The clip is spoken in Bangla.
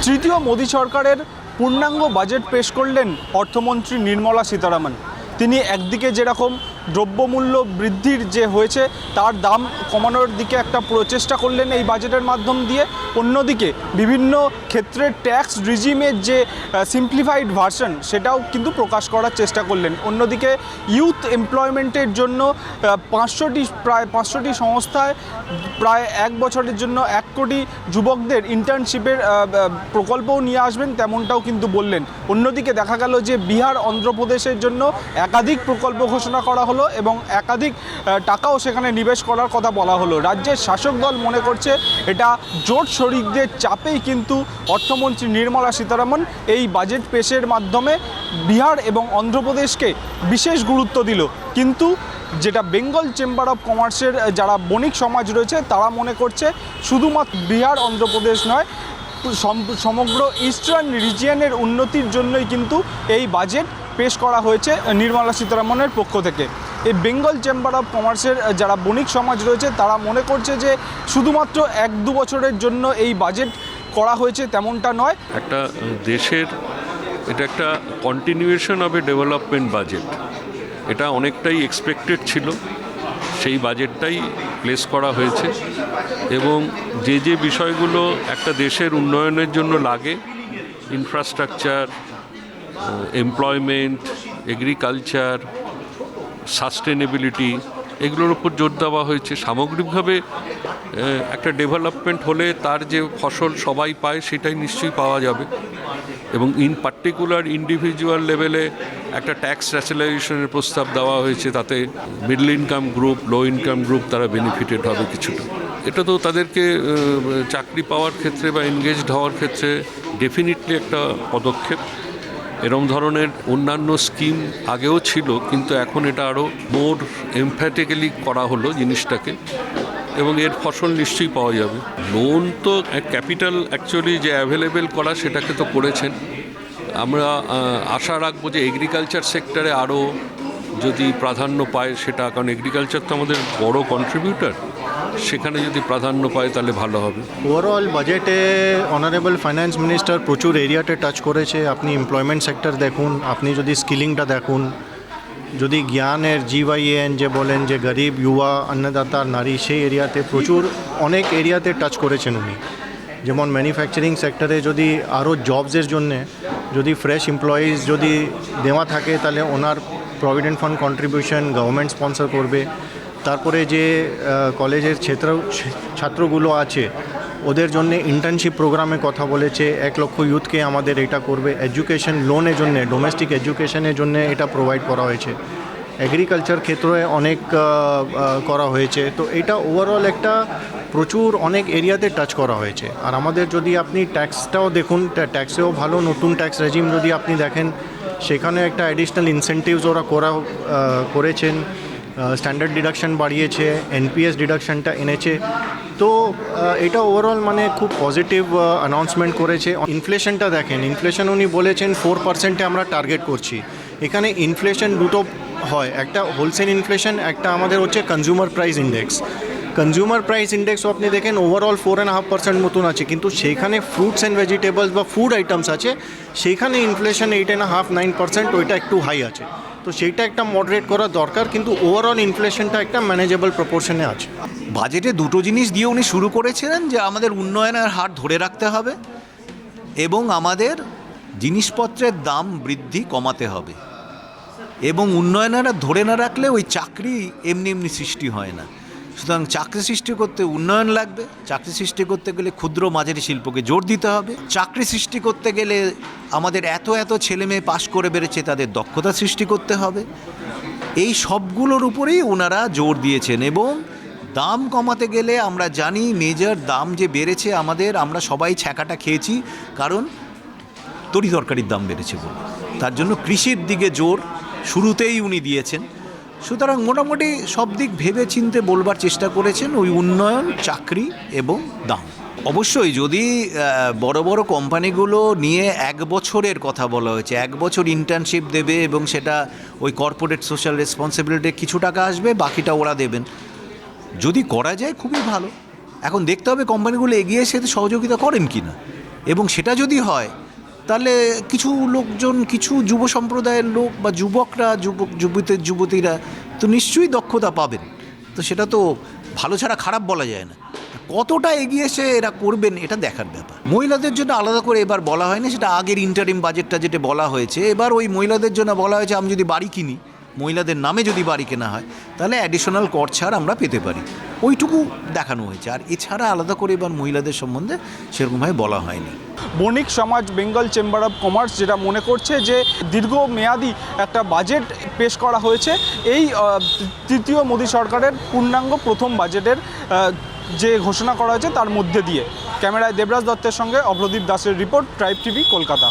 তৃতীয় মোদী সরকারের পূর্ণাঙ্গ বাজেট পেশ করলেন অর্থমন্ত্রী নির্মলা সীতারামন। তিনি একদিকে যেরকম দ্রব্যমূল্য বৃদ্ধির যে হয়েছে তার দাম কমানোর দিকে একটা প্রচেষ্টা করলেন এই বাজেটের মাধ্যম দিয়ে, অন্যদিকে বিভিন্ন ক্ষেত্রে ট্যাক্স রিজিমের যে সিম্পলিফাইড ভার্সন সেটাও কিন্তু প্রকাশ করার চেষ্টা করলেন। অন্যদিকে ইউথ এমপ্লয়মেন্টের জন্য প্রায় 500টি সংস্থায় প্রায় 1 বছরের জন্য 1 কোটি যুবকদের ইন্টার্নশিপের প্রকল্পও নিয়ে আসবেন, তেমনটাও কিন্তু বললেন। অন্যদিকে দেখা গেল যে বিহার অন্ধ্রপ্রদেশের জন্য একাধিক প্রকল্প ঘোষণা করা হলো এবং একাধিক টাকাও সেখানে নিবেশ করার কথা বলা হলো। রাজ্যের শাসক দল মনে করছে এটা জোট শরিকদের চাপেই কিন্তু অর্থমন্ত্রী নির্মলা সীতারামন এই বাজেট পেশের মাধ্যমে বিহার এবং অন্ধ্রপ্রদেশকে বিশেষ গুরুত্ব দিল। কিন্তু যেটা বেঙ্গল চেম্বার অফ কমার্সের যারা বণিক সমাজ রয়েছে তারা মনে করছে শুধুমাত্র বিহার অন্ধ্রপ্রদেশ নয়, সমগ্র ইস্টার্ন রিজিয়নের উন্নতির জন্যই কিন্তু এই বাজেট পেশ করা হয়েছে নির্মলা সীতারামনের পক্ষ থেকে। এই বেঙ্গল চেম্বার অফ কমার্সের যারা বণিক সমাজ রয়েছে তারা মনে করছে যে শুধুমাত্র 1-2 বছরের জন্য এই বাজেট করা হয়েছে তেমনটা নয়। একটা দেশের এটা একটা continuation of A development budget, এটা অনেকটাই এক্সপেক্টেড ছিল, সেই বাজেটটাই প্লেস করা হয়েছে। এবং যে যে বিষয়গুলো একটা দেশের উন্নয়নের জন্য লাগে, ইনফ্রাস্ট্রাকচার, এমপ্লয়মেন্ট, এগ্রিকালচার, সাস্টেনেবিলিটি, এগুলোর উপর জোর দেওয়া হয়েছে। সামগ্রিকভাবে একটা ডেভেলপমেন্ট হলে তার যে ফসল সবাই পায় সেটাই নিশ্চয়ই পাওয়া যাবে। এবং ইন পার্টিকুলার ইন্ডিভিজুয়াল লেভেলে একটা ট্যাক্স র্যাশনালাইজেশনের প্রস্তাব দেওয়া হয়েছে, তাতে middle income group, low income group তারা বেনিফিটেড হবে কিছুটা। এটা তো তাদেরকে চাকরি পাওয়ার ক্ষেত্রে বা এনগেজড হওয়ার ক্ষেত্রে ডেফিনেটলি একটা পদক্ষেপ। এরম ধরনের অন্যান্য স্কিম আগেও ছিল, কিন্তু এখন এটা আরও মোর এমফ্যাটিক্যালি করা হলো জিনিসটাকে, এবং এর ফসল নিশ্চয়ই পাওয়া যাবে। লোন তো ক্যাপিটাল অ্যাকচুয়ালি যে অ্যাভেলেবেল করা সেটাকে তো করেছেন। আমরা আশা রাখবো যে এগ্রিকালচার সেক্টরে আরও যদি প্রাধান্য পায় সেটা, কারণ এগ্রিকালচার তো আমাদের বড় কন্ট্রিবিউটার, সেখানে যদি প্রাধান্য পায় তাহলে ভালো হবে। ওভারঅল বাজেটে অনারেবল ফাইন্যান্স মিনিস্টার প্রচুর এরিয়াতে টাচ করেছে। আপনি এমপ্লয়মেন্ট সেক্টর দেখুন, আপনি যদি স্কিলিংটা দেখুন, যদি জ্ঞানের GYN যে বলেন যে গরিব যুবা অন্নদাতা নারী, সেই এরিয়াতে প্রচুর অনেক এরিয়াতে টাচ করেছেন উনি। যেমন ম্যানুফ্যাকচারিং সেক্টরে যদি আরও জবসের জন্যে যদি ফ্রেশ এমপ্লয়িজ যদি দেওয়া থাকে তাহলে ওনার provident fund contribution government sponsor করবে। তারপরে যে কলেজের ছাত্রগুলো আছে ওদের জন্য ইন্টার্নশিপ প্রোগ্রামে কথা বলেছে, 1 লক্ষ ইউথকে আমাদের এটা করবে। এডুকেশন লোনের জন্য, ডোমেস্টিক এডুকেশনের জন্য এটা প্রোভাইড করা হয়েছে। এগ্রিকালচার ক্ষেত্রে অনেক করা হয়েছে। তো এটা ওভারঅল একটা প্রচুর অনেক এরিয়াতে টাচ করা হয়েছে। আর আমাদের যদি আপনি ট্যাক্সটাও দেখুন, ট্যাক্সেও ভালো নতুন ট্যাক্স রেজিম যদি আপনি দেখেন, সেখানে একটা অ্যাডিশনাল ইনসেন্টিভস ওরা করেছেন। স্ট্যান্ডার্ড ডিডাকশন বাড়িয়েছে, NPS ডিডাকশনটা এনেছে। তো এটা ওভারঅল মানে খুব পজিটিভ অ্যানাউন্সমেন্ট করেছে। ইনফ্লেশনটা দেখেন, ইনফ্লেশন উনি বলেছেন 4%-এ আমরা টার্গেট করছি। এখানে ইনফ্লেশন দুটো হয়, একটা হোলসেল ইনফ্লেশন, একটা আমাদের হচ্ছে consumer price index. Consumer price ইন্ডেক্সও আপনি দেখেন ওভারঅল 4.5% মতন আছে, কিন্তু সেইখানে ফ্রুটস অ্যান্ড ভেজিটেবলস বা ফুড আইটেমস আছে, সেইখানে ইনফ্লেশন 8.5-9%, ওইটা একটু হাই আছে। তো সেইটা একটা মডারেট করা দরকার, কিন্তু ওভারঅল ইনফ্লেশনটা একটা ম্যানেজেবল প্রপোর্শনে আছে। বাজেটে দুটো জিনিস দিয়ে উনি শুরু করেছিলেন, যে আমাদের উন্নয়নের হার ধরে রাখতে হবে এবং আমাদের জিনিসপত্রের দাম বৃদ্ধি কমাতে হবে। এবং উন্নয়নের হার ধরে না রাখলে ওই চাকরি এমনি এমনি সৃষ্টি হয় না। সুতরাং চাকরি সৃষ্টি করতে উন্নয়ন লাগবে, চাকরি সৃষ্টি করতে গেলে ক্ষুদ্র মাঝারি শিল্পকে জোর দিতে হবে, চাকরি সৃষ্টি করতে গেলে আমাদের এত এত ছেলে মেয়ে পাশ করে বেড়েছে তাদের দক্ষতা সৃষ্টি করতে হবে। এই সবগুলোর উপরেই ওনারা জোর দিয়েছেন। এবং দাম কমাতে গেলে আমরা জানি মেজর দাম যে বেড়েছে আমরা সবাই ছ্যাঁকাটা খেয়েছি, কারণ তরিতরকারির দাম বেড়েছে বলে। তার জন্য কৃষির দিকে জোর শুরুতেই উনি দিয়েছেন। সুতরাং মোটামুটি সব দিক ভেবে চিনতে বলবার চেষ্টা করেছেন, ওই উন্নয়ন, চাকরি এবং দাম। অবশ্যই যদি বড় বড় কোম্পানিগুলো নিয়ে 1 বছরের কথা বলা হয়েছে, 1 বছর ইন্টার্নশিপ দেবে এবং সেটা ওই কর্পোরেট সোশ্যাল রেসপন্সিবিলিটির কিছু টাকা আসবে, বাকিটা ওরা দেবেন। যদি করা যায় খুবই ভালো। এখন দেখতে হবে কোম্পানিগুলো এগিয়ে এসে সহযোগিতা করেন কি না। এবং সেটা যদি হয় তাহলে কিছু লোকজন, কিছু যুব সম্প্রদায়ের লোক বা যুবকরা, যুবতীরা তো নিশ্চয়ই দক্ষতা পাবেন। তো সেটা তো ভালো ছাড়া খারাপ বলা যায় না। কতটা এগিয়ে এসে এরা করবেন এটা দেখার ব্যাপার। মহিলাদের জন্য আলাদা করে এবার বলা হয়নি, সেটা আগের ইন্টারিম বাজেটটা যেটা বলা হয়েছে। এবার ওই মহিলাদের জন্য বলা হয়েছে আমি যদি বাড়ি কিনি, মহিলাদের নামে যদি বাড়ি কেনা হয় তাহলে অ্যাডিশনাল কর ছাড় আমরা পেতে পারি, ওইটুকু দেখানো হয়েছে। আর এছাড়া আলাদা করে এবার মহিলাদের সম্বন্ধে সেরকমভাবে বলা হয়নি। বণিক সমাজ বেঙ্গল চেম্বার অফ কমার্স যেটা মনে করছে যে দীর্ঘমেয়াদী একটা বাজেট পেশ করা হয়েছে এই তৃতীয় মোদী সরকারের পূর্ণাঙ্গ প্রথম বাজেটের যে ঘোষণা করা হয়েছে তার মধ্যে দিয়ে। ক্যামেরায় দেবরাজ দত্তের সঙ্গে অভ্রদীপ দাসের রিপোর্ট, ট্রাইব টিভি, কলকাতা।